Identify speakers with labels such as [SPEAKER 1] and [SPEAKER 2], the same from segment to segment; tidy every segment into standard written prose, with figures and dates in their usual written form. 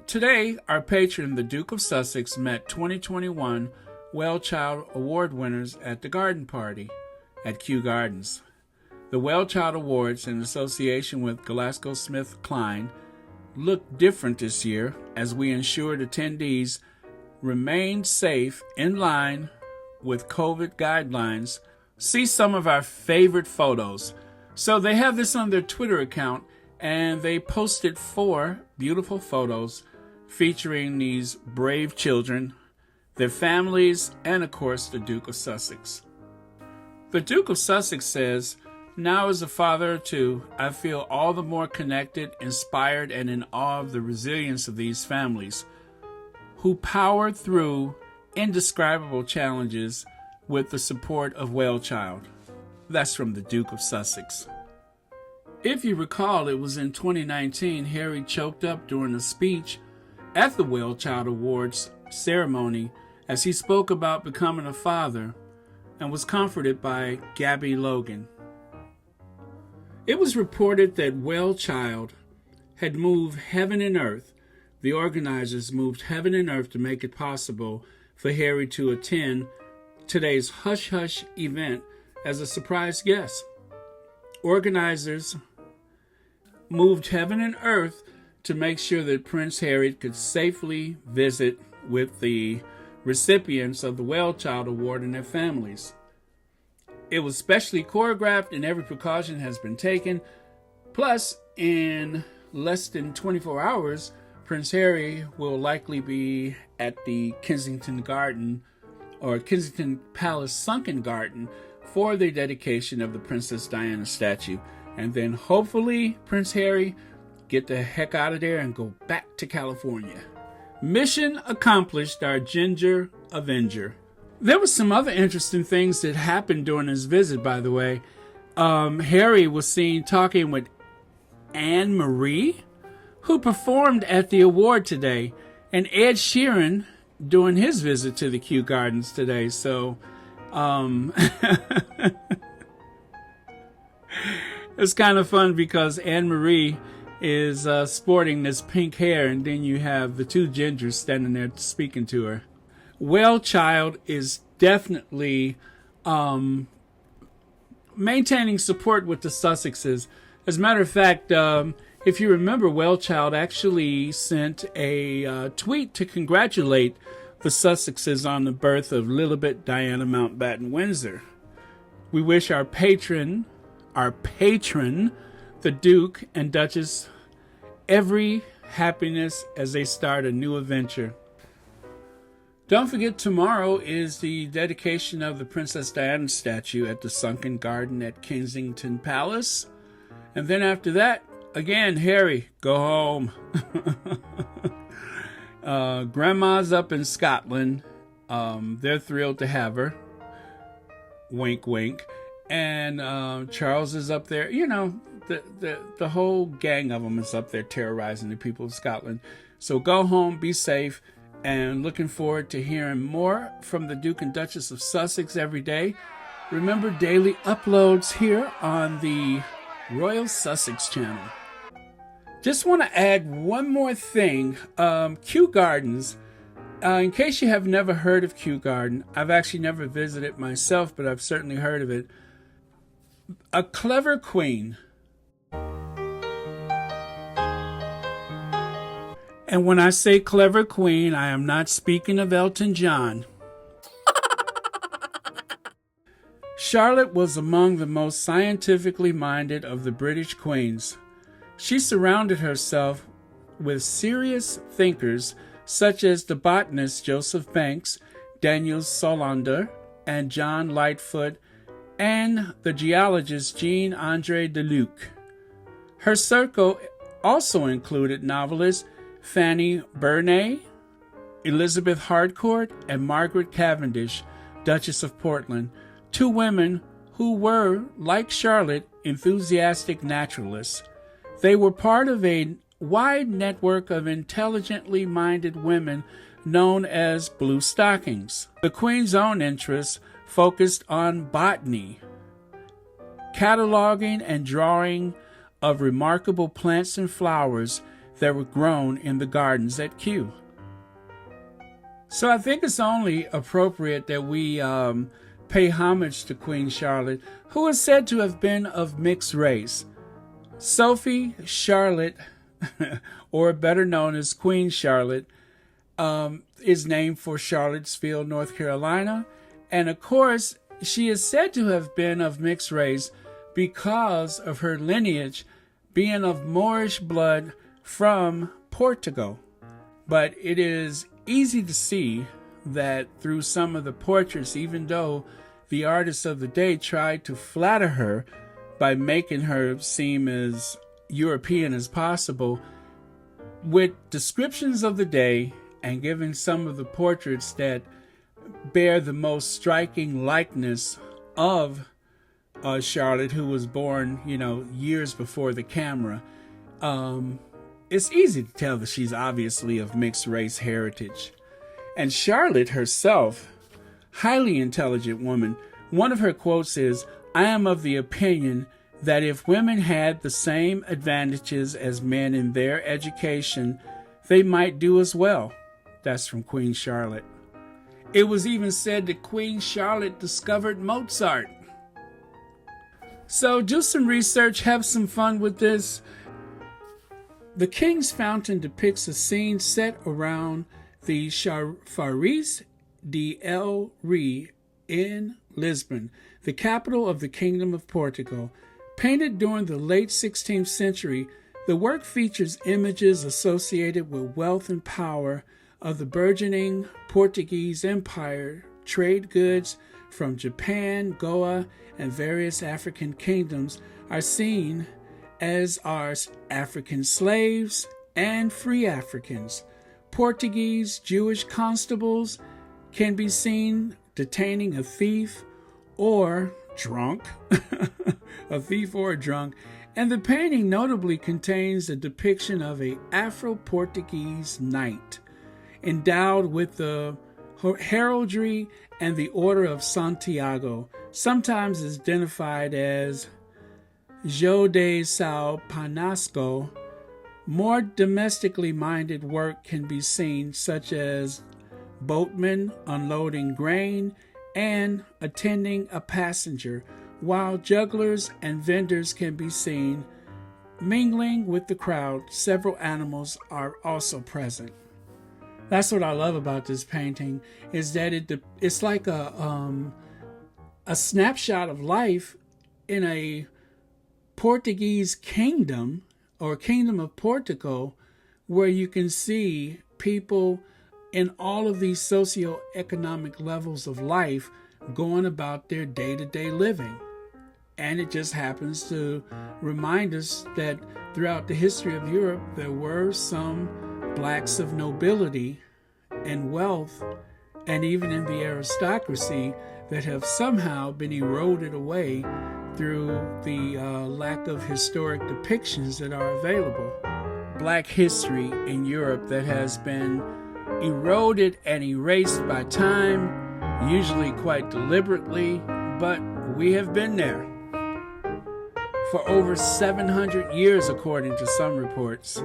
[SPEAKER 1] Today, our patron, the Duke of Sussex, met 2021 Wellchild Award winners at the garden party at Kew Gardens. The Wellchild Awards, in association with GlaxoSmithKline, look different this year as we ensured attendees remained safe in line with COVID guidelines. See some of our favorite photos. So they have this on their Twitter account, and they posted 4 beautiful photos featuring these brave children, their families, and of course the Duke of Sussex. The Duke of Sussex says, "Now as a father of 2, I feel all the more connected, inspired, and in awe of the resilience of these families who powered through indescribable challenges with the support of Wellchild." That's from the Duke of Sussex. If you recall, it was in 2019 Harry choked up during a speech at the Wellchild Awards ceremony as he spoke about becoming a father and was comforted by Gabby Logan. It was reported that Wellchild had moved heaven and earth. The organizers moved heaven and earth to make it possible for Harry to attend today's Hush Hush event as a surprise guest. Organizers moved heaven and earth to make sure that Prince Harry could safely visit with the recipients of the Wellchild Award and their families. It was specially choreographed and every precaution has been taken. Plus, in less than 24 hours, Prince Harry will likely be at the Kensington Palace Sunken Garden for the dedication of the Princess Diana statue. And then hopefully Prince Harry get the heck out of there and go back to California. Mission accomplished, our Ginger Avenger. There were some other interesting things that happened during his visit, by the way. Harry was seen talking with Anne Marie, who performed at the award today, and Ed Sheeran during his visit to the Kew Gardens today. So, it's kind of fun because Anne Marie is sporting this pink hair, and then you have the 2 gingers standing there speaking to her. Wellchild is definitely maintaining support with the Sussexes. As a matter of fact, if you remember, Wellchild actually sent a tweet to congratulate the Sussexes on the birth of Lilibet Diana Mountbatten Windsor. We wish our patron, the Duke and Duchess, every happiness as they start a new adventure. Don't forget, tomorrow is the dedication of the Princess Diana statue at the Sunken Garden at Kensington Palace. And then after that, again, Harry, go home. Grandma's up in Scotland. They're thrilled to have her. Wink, wink. And Charles is up there. You know, the whole gang of them is up there terrorizing the people of Scotland. So go home, be safe, and looking forward to hearing more from the Duke and Duchess of Sussex every day. Remember, daily uploads here on the Royal Sussex channel. Just want to add one more thing. Kew Gardens. In case you have never heard of Kew Garden, I've actually never visited myself, but I've certainly heard of it. A clever queen. And when I say clever queen, I am not speaking of Elton John. Charlotte was among the most scientifically minded of the British queens. She surrounded herself with serious thinkers such as the botanist Joseph Banks, Daniel Solander, and John Lightfoot, and the geologist Jean-Andre Deluc. Her circle also included novelists Fanny Burney, Elizabeth Harcourt, and Margaret Cavendish, Duchess of Portland, 2 women who were, like Charlotte, enthusiastic naturalists. They were part of a wide network of intelligently minded women known as Blue Stockings. The Queen's own interests focused on botany, cataloging and drawing of remarkable plants and flowers that were grown in the gardens at Kew. So I think it's only appropriate that we pay homage to Queen Charlotte, who is said to have been of mixed race. Sophie Charlotte, or better known as Queen Charlotte, is named for Charlottesville, North Carolina. And of course, she is said to have been of mixed race because of her lineage being of Moorish blood from Portugal. But it is easy to see that through some of the portraits, even though the artists of the day tried to flatter her by making her seem as European as possible, with descriptions of the day and giving some of the portraits that bear the most striking likeness of Charlotte, who was born, years before the camera, it's easy to tell that she's obviously of mixed race heritage. And Charlotte herself, highly intelligent woman, one of her quotes is, "I am of the opinion that if women had the same advantages as men in their education, they might do as well." That's from Queen Charlotte. It was even said that Queen Charlotte discovered Mozart. So do some research, have some fun with this. The King's Fountain depicts a scene set around the Chafariz de El Rei in Lisbon, the capital of the Kingdom of Portugal. Painted during the late 16th century, the work features images associated with wealth and power of the burgeoning Portuguese Empire, trade goods from Japan, Goa, and various African kingdoms are seen, as are African slaves and free Africans. Portuguese Jewish constables can be seen detaining a thief or drunk, a thief or a drunk, and the painting notably contains a depiction of a Afro-Portuguese knight endowed with the heraldry and the Order of Santiago, sometimes identified as João de São Panasco. More domestically minded work can be seen, such as boatmen unloading grain and attending a passenger, while jugglers and vendors can be seen mingling with the crowd. Several animals are also present. That's what I love about this painting, is that it's like a snapshot of life in a Portuguese kingdom, or Kingdom of Portugal, where you can see people in all of these socioeconomic levels of life going about their day-to-day living. And it just happens to remind us that throughout the history of Europe, there were some blacks of nobility and wealth, and even in the aristocracy, that have somehow been eroded away through the lack of historic depictions that are available. Black history in Europe that has been eroded and erased by time, usually quite deliberately, but we have been there for over 700 years, according to some reports.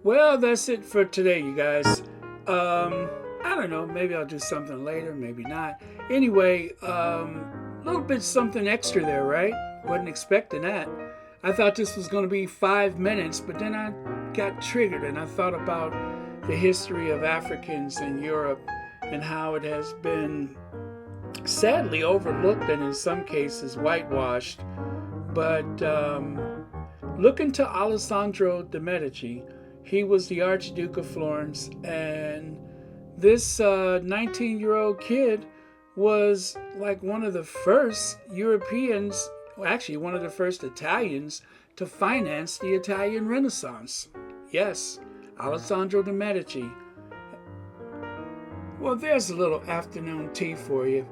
[SPEAKER 1] Well, that's it for today, you guys. I don't know, maybe I'll do something later, maybe not. Anyway, little bit something extra there, right? Wasn't expecting that. I thought this was going to be 5 minutes, but then I got triggered and I thought about the history of Africans in Europe and how it has been sadly overlooked and in some cases whitewashed. But look into Alessandro de' Medici. He was the Archduke of Florence, and this 19-year-old kid was like one of the first Europeans, actually one of the first Italians, to finance the Italian Renaissance. Yes, Alessandro de' Medici. Well, there's a little afternoon tea for you.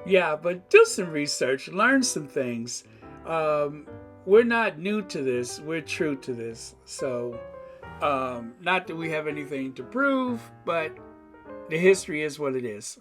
[SPEAKER 1] Yeah, but do some research, learn some things. We're not new to this, we're true to this. So, not that we have anything to prove, but the history is what it is.